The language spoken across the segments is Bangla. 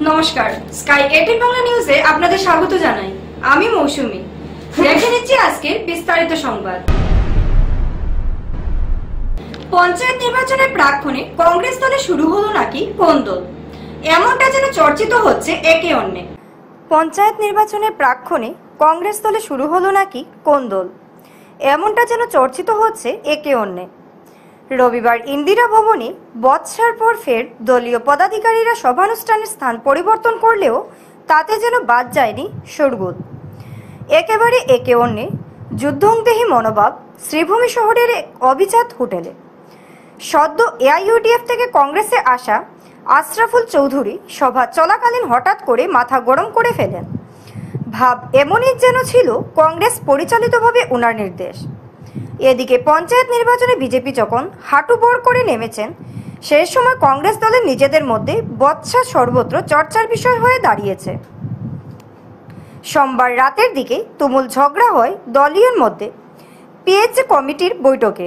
নমস্কার, স্কাই 18 বাংলা নিউজে আপনাদের স্বাগত জানাই। আমি মৌসুমী। দেখে নিচ্ছি আজকের বিস্তারিত সংবাদ। পঞ্চায়েত নির্বাচনের প্রাক্ক্ষণে কংগ্রেস দলে শুরু হলো নাকি কোন্দল, এমনটা যেন চর্চিত হচ্ছে একে অন্যে। পঞ্চায়েত নির্বাচনের প্রাক্ক্ষণে কংগ্রেস দলে শুরু হলো নাকি কোন্দল, এমনটা যেন চর্চিত হচ্ছে একে অন্যে। রবিবার ইন্দিরা ভবনে বৎসার পর ফের দলীয় পদাধিকারীরা সভানুষ্ঠানের স্থান পরিবর্তন করলেও তাতে যেন বাদ যায়নি শোরগোল। একেবারে একে অন্যে যুদ্ধংদেহী মনোভাব শ্রীভূমি শহরের এক অভিজাত হোটেলে। সদ্য এআইইউডিএফ থেকে কংগ্রেসে আসা আশরাফুল চৌধুরী সভা চলাকালীন হঠাৎ করে মাথা গরম করে ফেলেন। ভাব এমনই যেন ছিল কংগ্রেস পরিচালিতভাবে ওনার নির্দেশ। এদিকে পঞ্চায়েত নির্বাচনে বিজেপি যখন হাঁটু বড় করে নেমেছেন, সেই সময় কংগ্রেস দলের নিজেদের মধ্যে বৎসা সর্বত্র চর্চার বিষয় হয়ে দাঁড়িয়েছে। সোমবার রাতের দিকে তুমুল ঝগড়া হয় দলীয় মধ্যে পিএইচসি কমিটির বৈঠকে।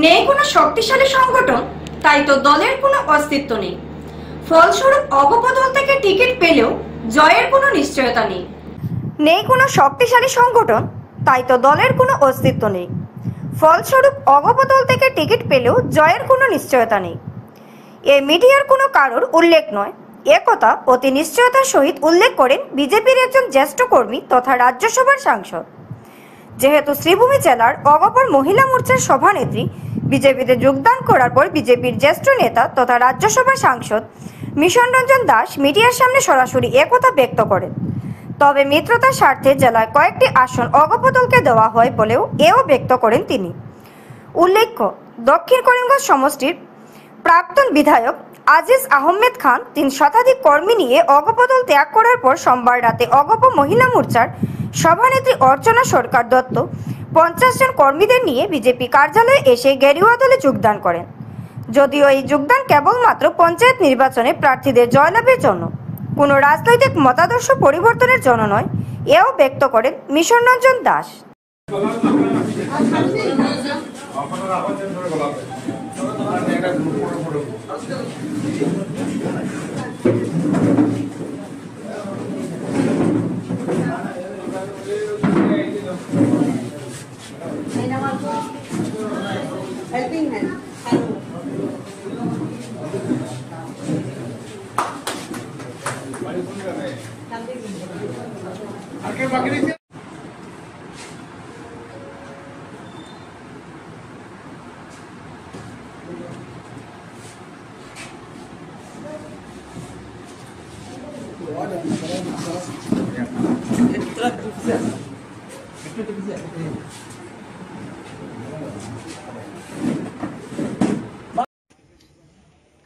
নেই কোনো শক্তিশালী সংগঠন, তাই তো দলের কোনো অস্তিত্ব নেই। ফলস্বরূপ অগপদল থেকে টিকিট পেলেও জয়ের কোনো নিশ্চয়তা নেই। নেই কোনো শক্তিশালী সংগঠন, তাই তো দলের কোনো অস্তিত্ব নেই। ফলস্বরূপ অগপদল থেকে টিকিট পেলেও জয়ের কোনো নিশ্চয়তা নেই। এ মিডিয়ার কোনো কারোর উল্লেখ নয়, একথা অতি নিশ্চয়তার সহিত উল্লেখ করেন বিজেপির একজন জ্যেষ্ঠ কর্মী তথা রাজ্যসভার সাংসদ। যেহেতু শ্রীভূমি জেলার অগপর মহিলা মোর্চার সভানেত্রী বিজেপিতে যোগদান করার পর বিজেপির জ্যেষ্ঠ নেতা তথা রাজ্যসভার সাংসদ মিশন রঞ্জন দাস মিডিয়ার সামনে সরাসরি একথা ব্যক্ত করেন। তবে মিত্রতার স্বার্থে জেলায় কয়েকটি আসন অগপদলকে দেওয়া হয় বলেও এও ব্যক্ত করেন তিনি। উল্লেখ্য, দক্ষিণ করিমগঞ্জ সমষ্টির প্রাক্তন বিধায়ক আজিজ আহমেদ খান ৩ শতাধিক কর্মী নিয়ে অগপদল ত্যাগ করার পর সোমবার রাতে অগপ মহিলা মোর্চার সভানেত্রী অর্চনা সরকার দত্ত 50 জন কর্মীদের নিয়ে বিজেপি কার্যালয়ে এসে গেরুয়া দলে যোগদান করেন। যদিও এই যোগদান কেবলমাত্র পঞ্চায়েত নির্বাচনে প্রার্থীদের জয়লাভের জন্য, কোনো রাজনৈতিক মতাদর্শ পরিবর্তনের জন্য নয়, এও ব্যক্ত করেন মিশন রঞ্জন দাস।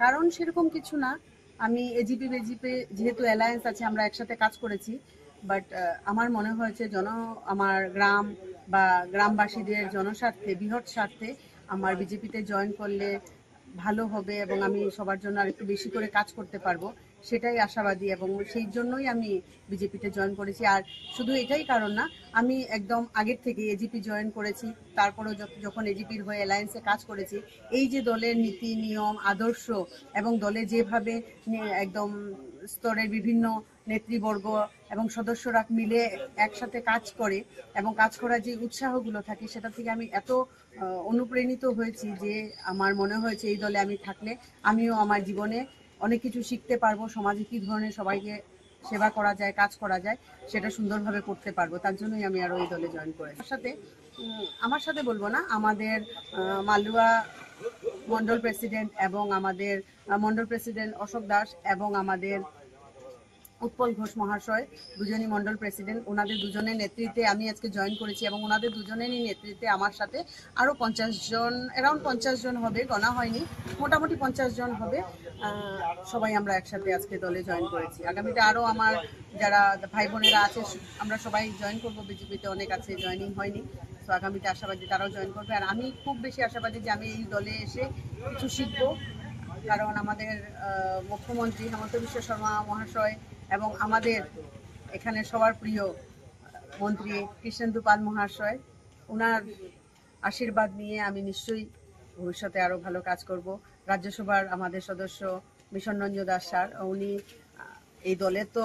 কারণ সেরকম কিছু না, আমি এজিপি বেজিপি যেহেতু অ্যালায়েন্স আছে, আমরা একসাথে কাজ করেছি। বাট আমার মনে হয়েছে আমার গ্রাম বা গ্রামবাসীদের জনস্বার্থে, বৃহৎ স্বার্থে আমার বিজেপিতে জয়েন করলে ভালো হবে এবং আমি সবার জন্য আর একটু বেশি করে কাজ করতে পারবো। সেটাই আশাবাদী এবং সেই জন্যই আমি বিজেপিতে জয়েন করেছি। আর শুধু এটাই কারণ না, আমি একদম আগের থেকে এজিপি জয়েন করেছি, তারপরেও যখন এজিপির হয়ে অ্যালায়েন্সে কাজ করেছি, এই যে দলের নীতি নিয়ম আদর্শ এবং দলে যেভাবে একদম স্তরের বিভিন্ন নেতৃবর্গ এবং সদস্যরা মিলে একসাথে কাজ করে এবং কাজ করার যে উৎসাহগুলো থাকে, সেটা থেকে আমি এত অনুপ্রাণিত হয়েছি যে আমার মনে হয়েছে এই দলে আমি থাকলে আমিও আমার জীবনে অনেক কিছু শিখতে পারবো, সমাজে কী ধরনের সবাইকে সেবা করা যায়, কাজ করা যায়, সেটা সুন্দরভাবে করতে পারবো। তার জন্যই আমি আরও এই দলে জয়েন করেছি। আমার সাথে বলবো না, আমাদের মালুয়া মন্ডল প্রেসিডেন্ট এবং আমাদের মন্ডল প্রেসিডেন্ট অশোক দাস এবং আমাদের উৎপল ঘোষ মহাশয় দুজনই মন্ডল প্রেসিডেন্ট, ওনাদের দুজনের নেতৃত্বে আমি আজকে জয়েন করেছি এবং ওনাদের দুজনেরই নেতৃত্বে আমার সাথে আরও 50 জন, অ্যারাউন্ড 50 জন হবে, গণা হয়নি, মোটামুটি 50 জন হবে। সবাই আমরা একসাথে আজকে দলে জয়েন করেছি। আগামীতে আরও আমার যারা ভাই বোনেরা আছে আমরা সবাই জয়েন করবো। বিজেপিতে অনেক আছে, জয়েনিং হয়নি, তো আগামীতে আশাবাদী তারাও জয়েন করবে। আর আমি খুব বেশি আশাবাদী যে আমি এই দলে এসে কিছু শিখবো, কারণ আমাদের মুখ্যমন্ত্রী হেমন্ত বিশ্ব শর্মা মহাশয় এবং আমাদের এখানে সবার প্রিয় মন্ত্রী কৃষ্ণেন্দু পাল মহাশয়, ওনার আশীর্বাদ নিয়ে আমি নিশ্চয়ই ভবিষ্যতে আরও ভালো কাজ করব। রাজ্যসভার আমাদের সদস্য মিশন রঞ্জন দাস স্যার, উনি এই দলের তো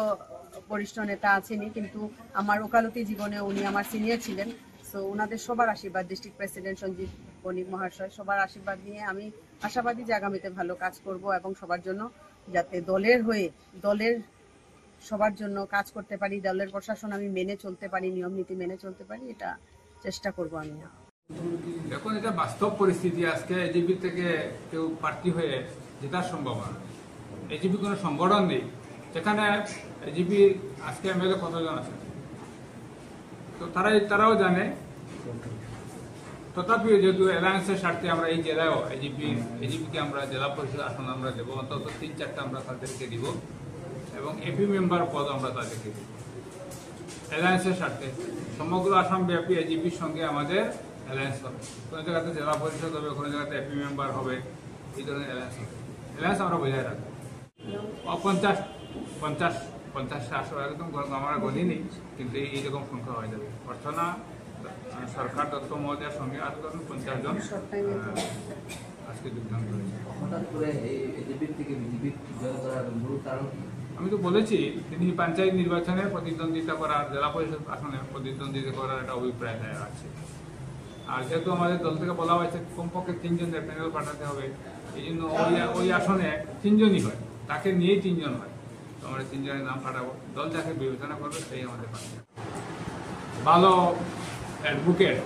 বরিষ্ঠ নেতা আছেনই, কিন্তু আমার ওকালতি জীবনে উনি আমার সিনিয়র ছিলেন। সো ওনাদের সবার আশীর্বাদ, ডিস্ট্রিক্ট প্রেসিডেন্ট সঞ্জীব বণিক মহাশয়, সবার আশীর্বাদ নিয়ে আমি আশাবাদী যে আগামীতে ভালো কাজ করব এবং সবার জন্য যাতে দলের হয়ে দলের সবার জন্য কাজ করতে পারি, দলের প্রশাসন আমি মেনে চলতে পারি, নিয়ম নীতি মেনে চলতে পারি, এটা চেষ্টা করব আমি। এখন এটা বাস্তব পরিস্থিতি, আজকে এজিপি থেকে কেউ প্রার্থী হয়ে জেতার সম্ভাবনা, এজিপি কোনো সংগঠন নেই যেখানে এজিপি আজকে এমএলএ কতজন আছে তো তারাও জানে। তথাপিও যেহেতু অ্যালায়েন্সের স্বার্থে আমরা এই জেলায়ও এজিপিকে আমরা জেলা পরিষদ আসন আমরা দেবো, অন্তত 3-4টা আমরা তাদেরকে দিব এবং এপি মেম্বার পদ আমরা তাদেরকে দিব। অ্যালায়েন্সের স্বার্থে সমগ্র আসাম ব্যাপী এজিপির সঙ্গে আমাদের অ্যালায়েন্স হবে, কোনো জায়গাতে জেলা পরিষদ হবে, কোনো জায়গাতে এপি মেম্বার হবে, এই ধরনের অ্যালায়েন্স হবে। অ্যালায়েন্স আমরা বজায় রাখবো। 50 আসো একদম আমরা গণিনি, কিন্তু এইরকম সংখ্যা হয়ে যাবে। অর্চনা সরকার দত্ত মহোদয়ের সঙ্গে আরো 50 জন আজকে যোগদান করেছে। আমি তো বলেছি তিনি পঞ্চায়েত নির্বাচনে প্রতিদ্বন্দ্বিতা করার, জেলা পরিষদ আসনে প্রতিদ্বন্দ্বিতা করার একটা অভিপ্রায় আছে। আর যেহেতু আমাদের দল থেকে বলা হয়েছে কমপক্ষে 3 জনের প্যানেল পাঠাতে হবে, এই জন্য ওই আসনে 3 জনই হয়, তাকে নিয়েই 3 জন হয়। তো আমরা 3 জনের নাম পাঠাবো, দল যাকে বিবেচনা করবে সেই আমাদের পাঠাবে। ভালো অ্যাডভোকেট,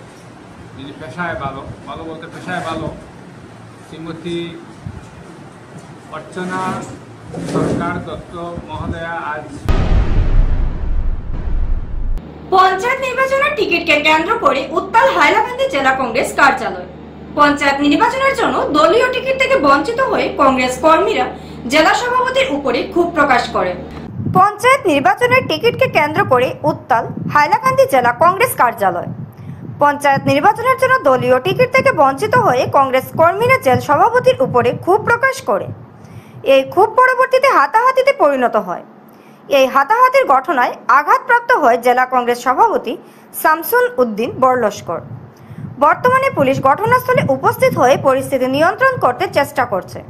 যিনি পেশায় ভালো বলতে পেশায় ভালো, শ্রীমতী অর্চনা সরকার দত্ত মহোদয়া আজ পঞ্চায়েত নির্বাচনের টিকিটকে কেন্দ্র করে উত্তাল হাইলাকান্দি জেলা কংগ্রেস কার্যালয়। পঞ্চায়েত নির্বাচনের জন্য দলীয় টিকিট থেকে বঞ্চিত হয়ে কংগ্রেস কর্মীরা জেলা সভাপতির উপরে ক্ষোভ প্রকাশ করে। পঞ্চায়েত নির্বাচনের টিকিটকে কেন্দ্র করে উত্তাল হাইলাকান্দি জেলা কংগ্রেস কার্যালয়। পঞ্চায়েত নির্বাচনের জন্য দলীয় টিকিট থেকে বঞ্চিত হয়ে কংগ্রেস কর্মীরা জেলা সভাপতির উপরে ক্ষোভ প্রকাশ করে। এই ক্ষোভ পরবর্তীতে হাতাহাতিতে পরিণত হয়। এই হাতাহাতির ঘটনায় আঘাতপ্রাপ্ত হয় জেলা কংগ্রেস সভাপতি শামসুল উদ্দিন বড়লস্কর। বর্তমানে পুলিশ ঘটনাস্থলে উপস্থিত হয়ে পরিস্থিতি নিয়ন্ত্রণ করতে চেষ্টা করছে।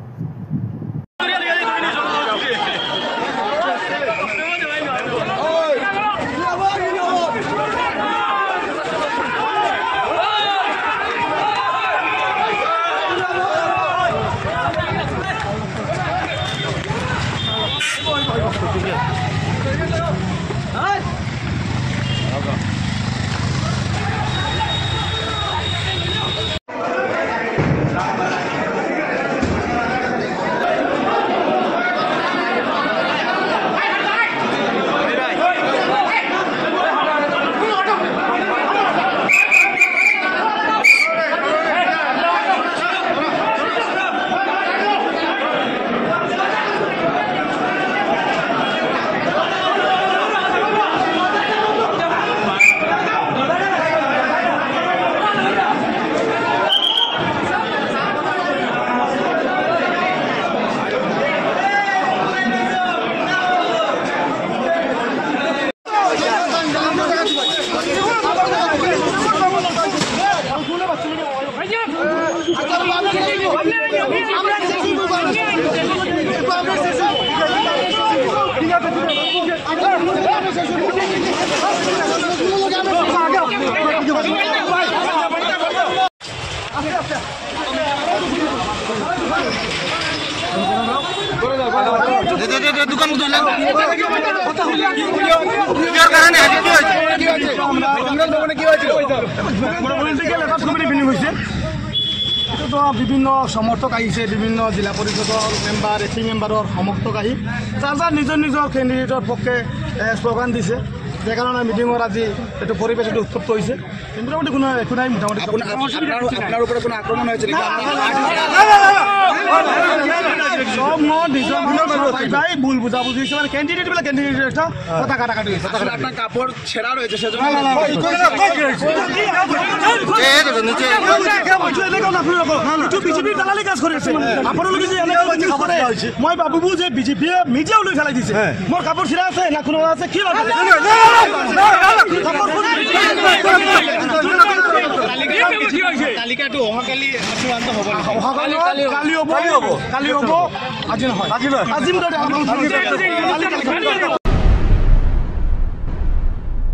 দোকান বিভিন্ন সমর্থক আহিছে, বিভিন্ন জিলা পরিষদৰ মেম্বাৰ, এসি মেম্বাৰৰ সমৰ্থক আহি যাৰ যাৰ নিজৰ নিজৰ কেণ্ডিডেটৰ পক্ষে শ্লোগান দিছে। সেইকাৰণে মিটিঙৰ আজি এইটো পৰিৱেশ এইটো উত্তপ্ত হৈছে। মোটামুটি কোনো একো নাই। মোটামুটি আপোনাৰ ওপৰত কোনো আক্ৰমণ হৈছে নেকি? সব মই নিজৰ ভুল বুজাবুজি হৈছে, মানে কেণ্ডিডেট বিলাক কেণ্ডিডেট কথা কাটাকাটি হৈছে। আপোনাৰ কাপোৰ ছেঁড়া রয়েছে সেজন্য বিজেপিৰ দালালি কাজ কৰিছে। আপোনালোকে যে এনেকৈ মই ভাবো যে বিজেপিয়ে মিডিয়াও লৈ পেলাই দিছে। মোৰ কাপোৰ ছিঁড়া আছে না কোনো আছে কি তালিকাটো অহাকালি চূড়ান্ত হ'ব, কালি হ'ব, আজি নহয়।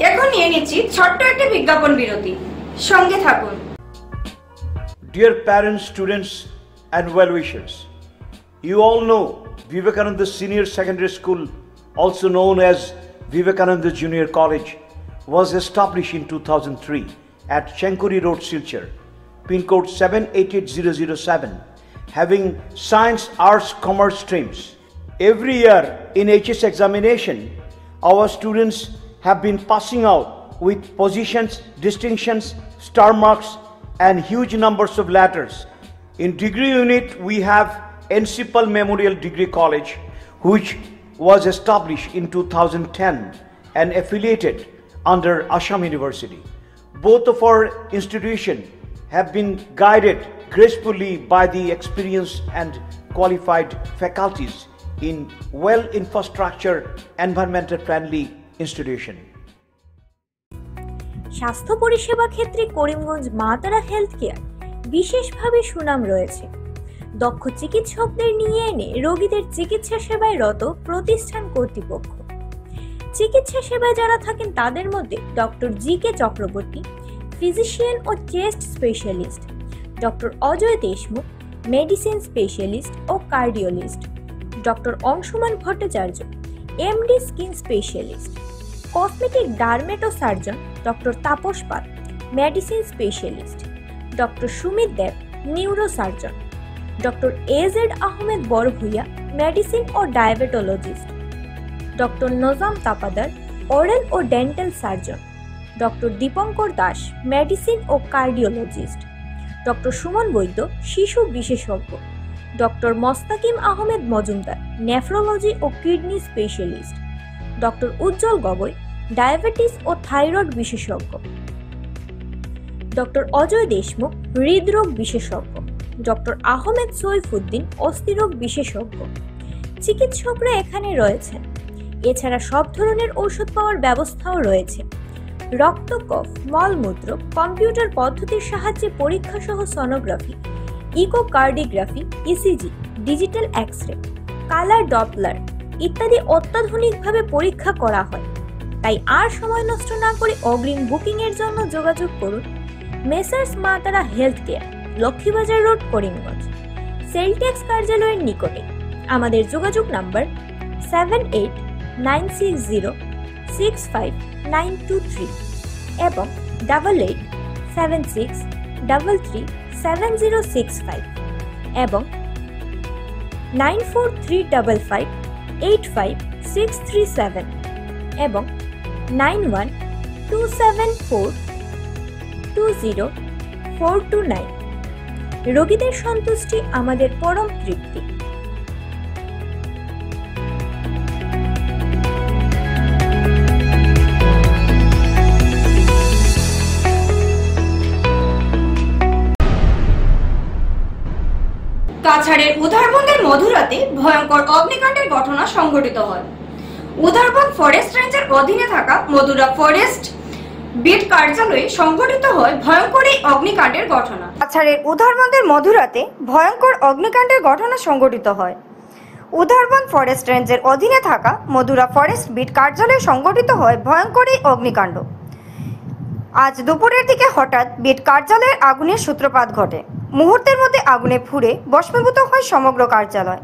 এখন নিয়ে নিচ্ছি ছোট্ট একটি বিজ্ঞাপন বিরতি, সঙ্গে থাকুন। Dear parents, students and well-wishers, you all know Vivekananda Senior Secondary School, also known as Vivekananda Junior College, was established in 2003 at Chenkuri Road, Silchar, pin code 788007, having science, arts, commerce streams. Every year in HS examination, our students have been passing out with positions, distinctions, star marks and huge numbers of letters. In degree unit, we have Encipal Memorial Degree College, which was established in 2010 and affiliated under Assam University. Both of our institutions have been guided gracefully by the experienced and qualified faculties in well infrastructure, environmental friendly institution. স্বাস্থ্য পরিষেবা ক্ষেত্রে করিমগঞ্জ মা তারা হেলথ কেয়ার বিশেষভাবে সুনাম রয়েছে। দক্ষ চিকিৎসকদের নিয়ে এনে রোগীদের চিকিৎসা সেবায় রত প্রতিষ্ঠান কর্তৃপক্ষ। চিকিৎসা সেবায় যারা থাকেন তাদের মধ্যে ডক্টর জি.কে. চক্রবর্তী, ফিজিশিয়ান ও chest specialist, doctor Ajay Deshmukh, medicine specialist ও cardiologist, doctor Anshuman Bhattacharya, MD skin specialist, cosmetic dermato surgeon doctor Tapas Pal, medicine specialist, doctor Sumit Deb, neuro surgeon, doctor A Z Ahmed Barbhuiya, medicine ও diabetologist, doctor Nazam Tapadar, oral ও dental surgeon, doctor Dipankar Das, medicine ও কার্ডিওলজিস্ট, ডক্টর সুমন বৈদ্য, শিশু বিশেষজ্ঞ, ডক্টর মোস্তাকিম আহমেদ মজুমদার, নেফ্রোলজি ও কিডনি স্পেশালিস্ট, ডক্টর উজ্জ্বল গগৈ, ডায়াবেটিস ও থাইরয়েড বিশেষজ্ঞ, ডক্টর অজয় দেশমুখ, হৃদরোগ বিশেষজ্ঞ, ডক্টর আহমেদ সৈফুদ্দিন, অস্থিরোগ বিশেষজ্ঞ। চিকিৎসকরা এখানে রয়েছেন। এছাড়া সব ধরনের ঔষধ পাওয়ার ব্যবস্থাও রয়েছে। রক্ত, কফ, মলমূত্র, কম্পিউটার পদ্ধতির সাহায্যে পরীক্ষা সহ sonography, echocardiography, ECG, digital X-ray, colour Doppler ইত্যাদি অত্যাধুনিকভাবে পরীক্ষা করা হয়। তাই আর সময় নষ্ট না করে অগ্রিম বুকিং এর জন্য যোগাযোগ করুন মেসার্স মা তারা health care, Laxmibazar road, Karimganj, sell tax কার্যালয়ের নিকটে। আমাদের যোগাযোগ নাম্বার 7896065923 এবং 8876337065 এবং 9435585637 এবং 9127420429। রোগীদের সন্তুষ্টি আমাদের পরম তৃপ্তি। কাছাড়ের উধারবন্দের মধুরাতে ভয়ঙ্কর অগ্নিকাণ্ডের ঘটনা সংঘটিত হয়। উধারবন্দ ফরেস্ট রেঞ্জের অধীনে থাকা মধুরা ফরেস্ট বিট কার্যালয়ে সংঘটিত হয় ভয়ঙ্কর এই অগ্নিকাণ্ডের ঘটনা। কাছাড়ের উধারবন্দের মধুরাতে ভয়ঙ্কর অগ্নিকাণ্ডের ঘটনা সংঘটিত হয়। উধারবন্দ ফরেস্ট রেঞ্জের অধীনে থাকা মধুরা ফরেস্ট বিট কার্যালয়ে সংঘটিত হয় ভয়ঙ্কর এই অগ্নিকাণ্ড। আজ দুপুরের দিকে হঠাৎ বিট কার্যালয়ের আগুনের সূত্রপাত ঘটে। মুহূর্তের মধ্যে আগুনে পুড়ে ভস্মীভূত হয় সমগ্র কার্যালয়।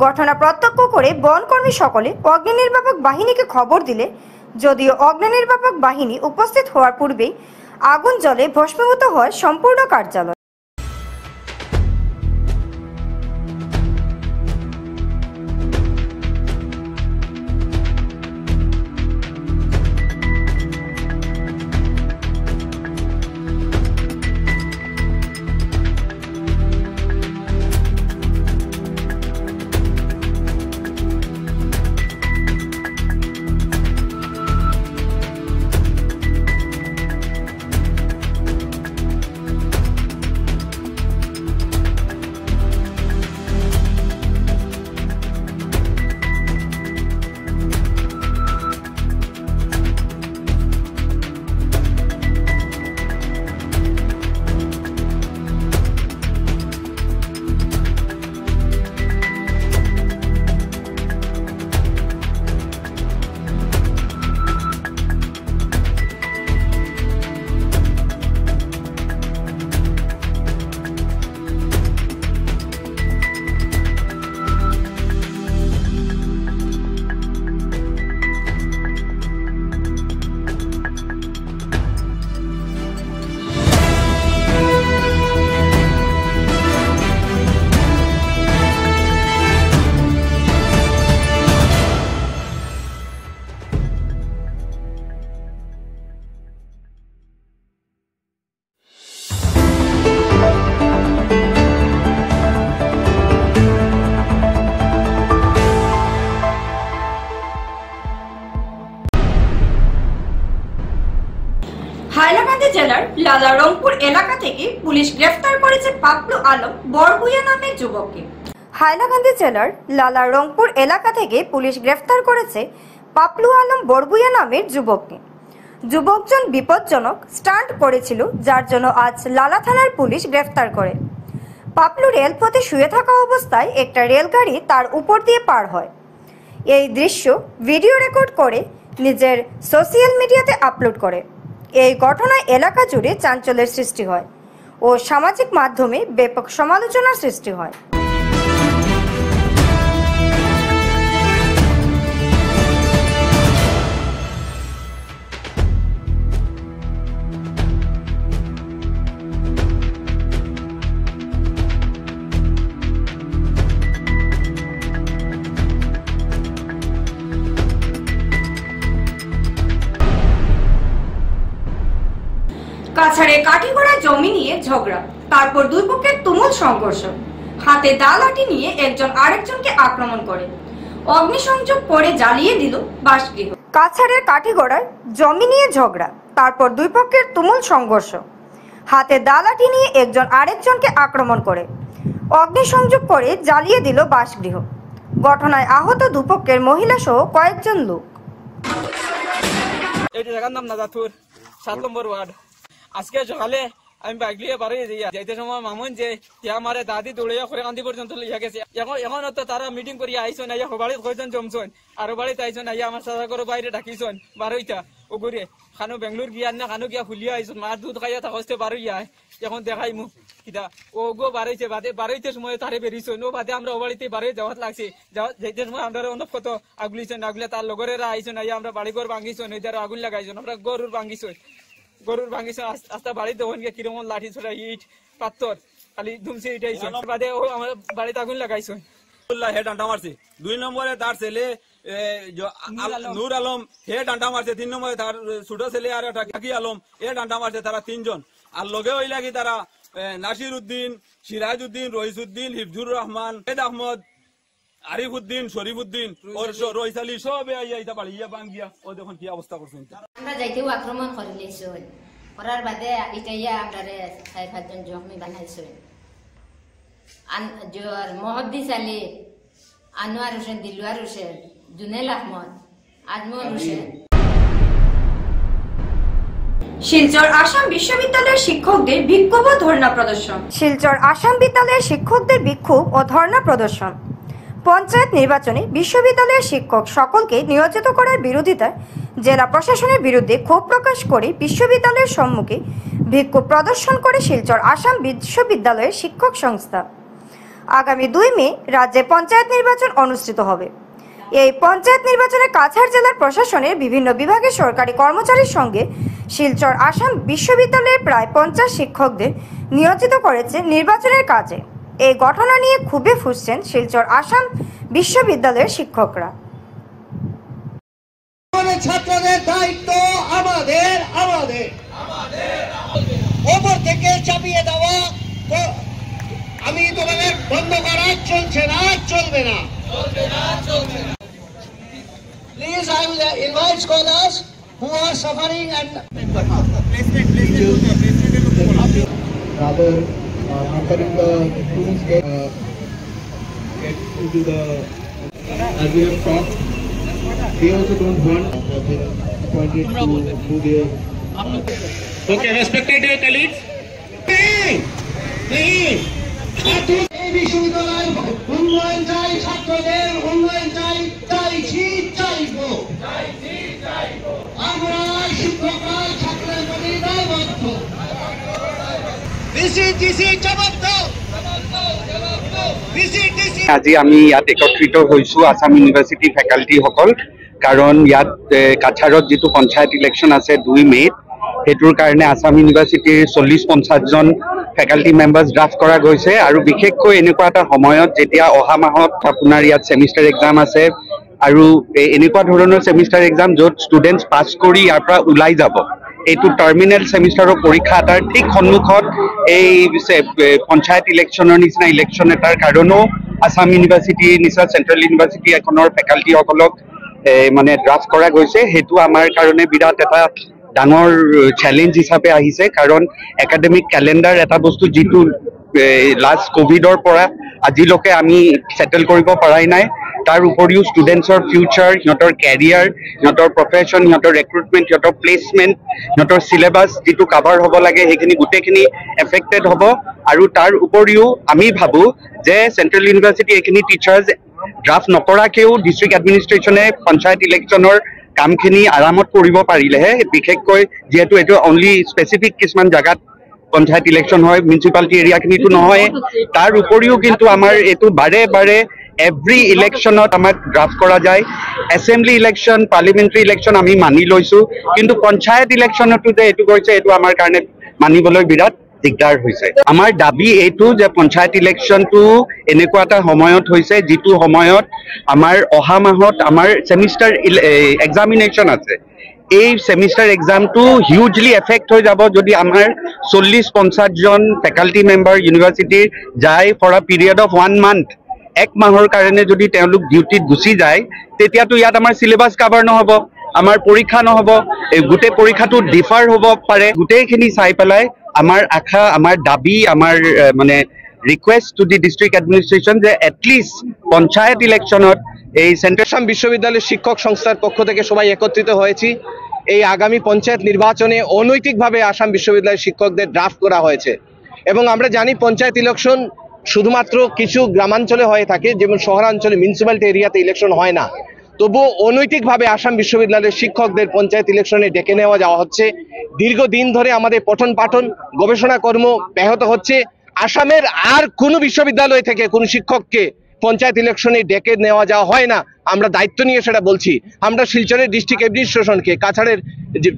ঘটনা প্রত্যক্ষ করে বনকর্মী সকলে অগ্নি নির্বাপক বাহিনীকে খবর দিলে যদিও অগ্নি নির্বাপক বাহিনী উপস্থিত হওয়ার পূর্বেই আগুন জ্বলে ভস্মীভূত হয় সম্পূর্ণ কার্যালয়। হাইলাকান্দি জেলার লালা রংপুর এলাকা থেকে পুলিশ গ্রেফতার করেছে পাপলু আলম বরগুইয়া নামের যুবককে। হাইলাকান্দি জেলার লালা রংপুর এলাকা থেকে পুলিশ গ্রেফতার করেছে পাপলু আলম বরগুইয়া নামের যুবককে। যুবকজন বিপজ্জনক স্টান্ট করেছিল, যার জন্য আজ লালা থানার পুলিশ গ্রেফতার করে। পাপলু রেলপথে শুয়ে থাকা অবস্থায় একটা রেলগাড়ি তার উপর দিয়ে পার হয়। এই দৃশ্য ভিডিও রেকর্ড করে নিজের সোশ্যাল মিডিয়াতে আপলোড করে। এই ঘটনায় এলাকা জুড়ে চাঞ্চল্যের সৃষ্টি হয় ও সামাজিক মাধ্যমে ব্যাপক সমালোচনার সৃষ্টি হয়। কাছাড়ে কাঠিগড়া জমি নিয়ে ঝগড়া, তারপর দুই পক্ষের তুমুল সংঘর্ষ। হাতে দা লাঠি নিয়ে একজন আরেকজনকে আক্রমণ করে অগ্নিসংযোগ করে জ্বালিয়ে দিল বাসগৃহ। কাছাড়ের কাঠিগড়ায় জমি নিয়ে ঝগড়া, তারপর দুই পক্ষের তুমুল সংঘর্ষ। হাতে দা লাঠি নিয়ে একজন আরেকজনকে আক্রমণ করে অগ্নিসংযোগ করে জ্বালিয়ে দিল বাসগৃহ। ঘটনায় আহত দুপক্ষের মহিলা সহ কয়েকজন লোক। এই জায়গার নাম নাজাতুর 7 নম্বর ওয়ার্ড। আজকে সকালে আমি বাইক লিয়ে বাড়ি যাইতে সময় মামুন যে আমারে দাদি দৌড়িয়া করে কান্দি পর্যন্ত লিয়া গেছে। এখন তো তারা মিটিং করিয়া আইসন, আইয়া বাড়িত কয়জন জমছন, আর বাড়িতে আইসন, আইয়া আমার সাদা করে বাইরে ডাকিছন বারোইটা ওগুরে খানো বেঙ্গলোর গিয়া না খানো গিয়া ফুলিয়া আইসন, মার দুধ খাইয়া থাকতে বারোইয়া। এখন দেখাই মু কিতা ও গো বাড়াইছে, বাড়াইতে সময় তারে বেরিয়েছন, ও বাদে আমরা ও বাড়িতে বাড়ি যাওয়াত লাগছে। যাইতে সময় আমরা অনেক কত আগুলিছন, আগুলে তার লগরেরা আইসন, আইয়া আমরা বাড়ি ঘর ভাঙিছন, ওই দ্বারা আগুন লাগাইছন, আমরা গরুর ভাঙিছন আস্তা বাড়িতে ওখান কিরকম লাঠি ছোড়া ইট পাথর খালি ধুমছে ইটাইছন, বাদে ও আমার বাড়িতে আগুন লাগাইছন। হে ডান্ডা মারছে। 2 নম্বরে তার ছেলে নূর আলম হে ডান্ডা মারছে। 3 নম্বরে তার ছোট ছেলে আর একটা কাকি আলম এ ডান্ডা মারছে। তারা 3 জন। আর লগে ওই লাগি তারা নাসির উদ্দিন, সিরাজ উদ্দিন, রইস উদ্দিন, হিফজুর রহমান, এদ আহমদ, আরিফ উদ্দিন, শরীফ উদ্দিন, রইস আলী সবে আইয়া বাড়িয়া বাঙ্গিয়া ও দেখুন কি অবস্থা করছেন। আমরা যাইতেও আক্রমণ করে লিয়েছি, করার বাদে ইটাইয়া আমরা 4-5 জন জখমি বানাইছি। মহদ্দিস আলী, আনোয়ার হোসেন, দিলওয়ার হোসেন, জুনেল আহমদ, আজমল হোসেন। শিলচর আসাম বিশ্ববিদ্যালয়ের শিক্ষকদের বিক্ষোভ ও ধর্ণা প্রদর্শন। শিলচর আসাম বিদ্যালয়ের শিক্ষকদের বিক্ষোভ ও ধর্ণা প্রদর্শন। পঞ্চায়েত নির্বাচনে বিশ্ববিদ্যালয়ের শিক্ষক সকলকে নিয়োজিত করার বিরোধিতায় জেলা প্রশাসনের বিরুদ্ধে ক্ষোভ প্রকাশ করে বিশ্ববিদ্যালয়ের সম্মুখে বিক্ষোভ প্রদর্শন করে শিলচর আসাম বিশ্ববিদ্যালয়ের শিক্ষক সংস্থা। আগামী 2 মে রাজ্যে পঞ্চায়েত নির্বাচন অনুষ্ঠিত হবে। এই পঞ্চায়েত নির্বাচনে কাছাড় জেলার প্রশাসনের বিভিন্ন বিভাগের সরকারি কর্মচারীর সঙ্গে শিলচর আসাম বিশ্ববিদ্যালয়ের প্রায় 50 শিক্ষকদের নিয়োজিত করেছে নির্বাচনের কাজে। এই ঘটনা নিয়ে ক্ষোভে ফুঁসছেন শিলচর আসাম বিশ্ববিদ্যালয়ের শিক্ষকরা। ছাত্রদের দায়িত্ব আমাদের ওপর থেকে চাপিয়ে দেওয়া আমি তোমাদের বন্ধ করা চলছে না, চলবে না। Please, I will invite scholars who are suffering and rather hampering the students get into the as we have talked. They also don't want been appointed to do their. Okay, respected colleagues. Please. এই বিশ্ববিদ্যালয়ের উন্নয়ন চাই, ছাত্রদের উন্নয়ন চাই, চাইবো। আমরা শিক্ষকরা ছাত্রের প্রতি দায়বদ্ধ। আজি আমি ইয়াত একত্ৰিত হৈছো আসাম ইউনিভাৰ্চিটি ফেকাল্টিসকল, কাৰণ ইয়াত কাছাৰত যিটো পঞ্চায়ত ইলেকশ্যন আছে 2 মে'ত, সেইটোৰ কাৰণে আসাম ইউনিভাৰ্চিটিৰ 40-50 জন ফেকাল্টি মেম্বাৰ্ছ ড্ৰাফ্ট কৰা গৈছে। আৰু বিশেষকৈ এনেকুৱা এটা সময়ত যেতিয়া অহা মাহত আপোনাৰ ইয়াত ছেমিষ্টাৰ এক্সাম আছে, আৰু এনেকুৱা ধৰণৰ ছেমিষ্টাৰ এক্সাম য'ত ষ্টুডেণ্টছ পাছ কৰি ইয়াৰ পৰা ওলাই যাব, এইটো টাৰ্মিনেল ছেমিষ্টাৰৰ পৰীক্ষা এটাৰ ঠিক সন্মুখত এই পঞ্চায়ত ইলেকশ্যনৰ নিচিনা ইলেকশ্যন এটাৰ কাৰণেও আসাম ইউনিভাৰ্চিটিৰ নিচিনা চেণ্ট্ৰেল ইউনিভাৰ্চিটি এখনৰ ফেকাল্টিসকলক মানে ড্ৰাফ্ট কৰা গৈছে। সেইটো আমাৰ কাৰণে বিৰাট এটা ডাঙৰ চেলেঞ্জ হিচাপে আহিছে, কাৰণ একাডেমিক কেলেণ্ডাৰ এটা বস্তু যিটো লাষ্ট কোভিডৰ পৰা আজিলৈকে আমি ছেটেল কৰিব পৰাই নাই। তাৰ উপৰিও ষ্টুডেণ্টছৰ ফিউচাৰ, সিহঁতৰ কেৰিয়াৰ, সিহঁতৰ প্ৰফেশ্যন, সিহঁতৰ ৰিক্ৰুটমেণ্ট, সিহঁতৰ প্লেচমেণ্ট, সিহঁতৰ চিলেবাছ যিটো কাভাৰ হ'ব লাগে সেইখিনি গোটেইখিনি এফেক্টেড হ'ব। আৰু তাৰ উপৰিও আমি ভাবোঁ যে চেণ্ট্ৰেল ইউনিভাৰ্চিটি এইখিনি টিচাৰ্ছ ড্ৰাফ্ট নকৰাকেও ডিষ্ট্ৰিক্ট এডমিনিষ্ট্ৰেশ্যনে পঞ্চায়ত ইলেকশ্যনৰ কামখিনি আৰামত কৰিব পাৰিলেহে, বিশেষকৈ যিহেতু এইটো অনলি স্পেচিফিক কিছুমান জেগাত পঞ্চায়ত ইলেকশ্যন হয়, মিউনিচিপালিটি এৰিয়াখিনিতো নহয়। তাৰ উপৰিও কিন্তু আমাৰ এইটো বাৰে বাৰে এভৰি ইলেকশ্যনত আমাক ড্ৰাফ্ট কৰা যায়। এছেম্বলি ইলেকশ্যন, পাৰ্লিমেণ্টাৰী ইলেকশ্যন আমি মানি লৈছোঁ, কিন্তু পঞ্চায়ত ইলেকশ্যনতো যে এইটো কৰিছে এইটো আমাৰ কাৰণে মানিবলৈ বিৰাট দিগদাৰ হৈছে। আমাৰ দাবী এইটো যে পঞ্চায়ত ইলেকশ্যনটো এনেকুৱা এটা সময়ত হৈছে যিটো সময়ত আমাৰ অহা মাহত আমাৰ ছেমিষ্টাৰ এক্সামিনেশ্যন আছে। এই ছেমিষ্টাৰ এক্সামটো হিউজলি এফেক্ট হৈ যাব যদি আমাৰ 40-50 জন ফেকাল্টি মেম্বাৰ ইউনিভাৰ্চিটিৰ যায় for a period of 1 month. 1 মাহৰ কাৰণে যদি তেওঁলোক ডিউটিত গুচি যায়, তেতিয়াতো ইয়াত আমাৰ চিলেবাছ কাভাৰ নহ'ব, আমাৰ পৰীক্ষা নহ'ব, এই গোটেই পৰীক্ষাটো ডিফাৰ হ'ব পাৰে। গোটেইখিনি চাই পেলাই আমাৰ আশা, আমাৰ দাবী, আমাৰ মানে request to the district administration যে এটলিস্ট পঞ্চায়েত ইলেকশনত এই সেন্ট্রাল আসাম বিশ্ববিদ্যালয়ের শিক্ষক সংস্থার পক্ষ থেকে সবাই একত্রিত হয়েছি। এই আগামী পঞ্চায়েত নির্বাচনে অনৈতিকভাবে আসাম বিশ্ববিদ্যালয়ের শিক্ষকদের ড্রাফট করা হয়েছে এবং আমরা জানি পঞ্চায়েত ইলেকশন শুধুমাত্র কিছু গ্রামাঞ্চলে হয়ে থাকে, যেমন শহরাঞ্চলে মিউনিসিপ্যালিটি এরিয়াতে ইলেকশন হয় না। তবুও অনৈতিকভাবে আসাম বিশ্ববিদ্যালয়ের শিক্ষকদের পঞ্চায়েত ইলেকশনে ডেকে নেওয়া যাওয়া হচ্ছে। দীর্ঘদিন ধরে আমাদের পঠন পাঠন গবেষণা কর্ম ব্যাহত হচ্ছে। আসামের আর কোনো বিশ্ববিদ্যালয় থেকে কোনো শিক্ষককে পঞ্চায়েত ইলেকশনে ডেকে নেওয়া যাওয়া হয় না। আমরা দায়িত্ব নিয়ে সেটা বলছি। আমরা শিলচরের ডিস্ট্রিক্ট অ্যাডমিনিস্ট্রেশনকে, কাছাড়ের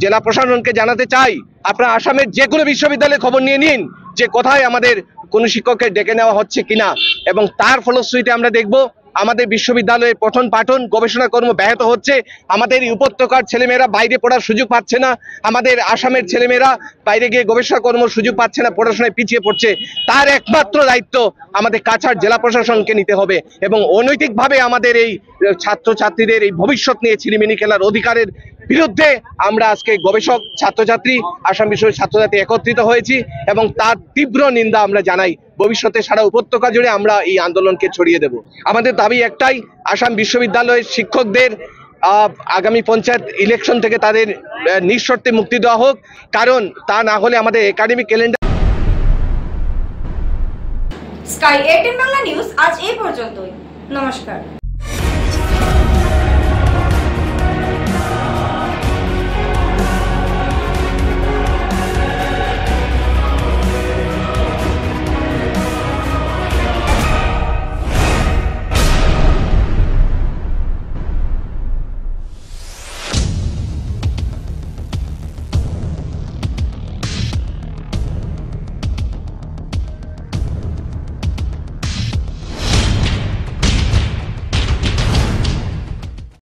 জেলা প্রশাসনকে জানাতে চাই, আপনারা আসামের যে কোনো বিশ্ববিদ্যালয়ের খবর নিয়ে নিন যে কোথায় আমাদের কোনো শিক্ষককে ডেকে নেওয়া হচ্ছে কিনা, এবং তার ফলশ্রুতিতে আমরা দেখব আমাদের বিশ্ববিদ্যালয়ের পঠন পাঠন গবেষণা কর্ম ব্যাহত হচ্ছে। আমাদের এই উপত্যকার ছেলেমেয়েরা বাইরে পড়ার সুযোগ পাচ্ছে না, আমাদের আসামের ছেলেমেয়েরা বাইরে গিয়ে গবেষণা কর্মর সুযোগ পাচ্ছে না, পড়াশোনায় পিছিয়ে পড়ছে। তার একমাত্র দায়িত্ব আমাদের কাছাড় জেলা প্রশাসনকে নিতে হবে এবং অনৈতিকভাবে আমাদের এই ছাত্রছাত্রীদের এই ভবিষ্যৎ নিয়ে ছিনিমিনি খেলার অধিকারের বিরুদ্ধে আমরা আজকে গবেষক, ছাত্রছাত্রী, আসাম বিশ্ববিদ্যালয়ের ছাত্রছাত্রী একত্রিত হয়েছি এবং তার তীব্র নিন্দা আমরা জানাই। ভবিষ্যতে সারা উপত্যকা জুড়ে আমরা এই আন্দোলনকে ছড়িয়ে দেব। আমাদের দাবি একটাই, আসাম বিশ্ববিদ্যালয়ের শিক্ষকদের আগামী পঞ্চায়েত ইলেকশন থেকে তাদের নিঃশর্তে মুক্তি দেওয়া হোক, কারণ তা না হলে আমাদের academic calendar. Sky 18 Bangla news আজ এই পর্যন্তই। নমস্কার।